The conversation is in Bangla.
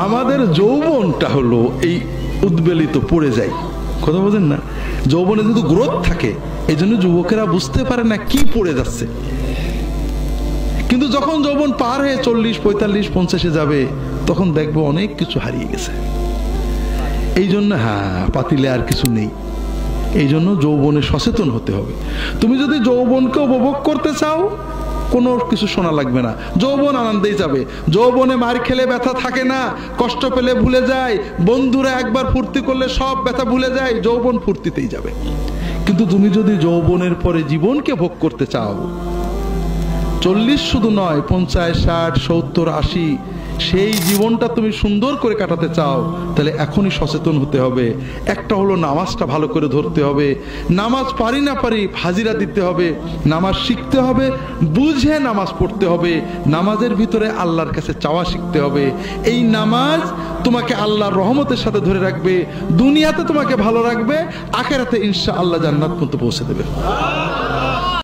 আমাদের যৌবনটা হলো এই উদ্বেলিত পড়ে যায়, কথা বোঝেন না? যৌবনে যদি গ্রোথ থাকে, এই জন্য যুবকেরা বুঝতে পারে না কি পড়ে যাচ্ছে। কিন্তু যখন যৌবন পার হয়ে 40, 45, 50-এ যাবে, তখন দেখবো অনেক কিছু হারিয়ে গেছে। এই জন্য পাতিলে আর কিছু নেই। এই জন্য যৌবনে সচেতন হতে হবে। তুমি যদি যৌবনকে উপভোগ করতে চাও, কোনো কিছু শোনা লাগবে না, যৌবন আনন্দেই যাবে। যৌবনে মার খেলে ব্যথা থাকে না, কষ্ট পেলে ভুলে যায়, বন্ধুরা একবার ফুর্তি করলে সব ব্যথা ভুলে যায়, যৌবন ফুর্তিতেই যাবে। কিন্তু তুমি যদি যৌবনের পরে জীবনকে ভোগ করতে চাও, 40 শুধু নয়, 50, 60, 70, 80 সেই জীবনটা তুমি সুন্দর করে কাটাতে চাও, তাহলে এখনই সচেতন হতে হবে। একটা হলো নামাজটা ভালো করে ধরতে হবে। নামাজ পারি না পারি হাজিরা দিতে হবে, নামাজ শিখতে হবে, বুঝে নামাজ পড়তে হবে, নামাজের ভিতরে আল্লাহর কাছে চাওয়া শিখতে হবে। এই নামাজ তোমাকে আল্লাহর রহমতের সাথে ধরে রাখবে, দুনিয়াতে তোমাকে ভালো রাখবে, আখিরাতে ইনশাআল্লাহ জান্নাত পর্যন্ত পৌঁছে দেবে।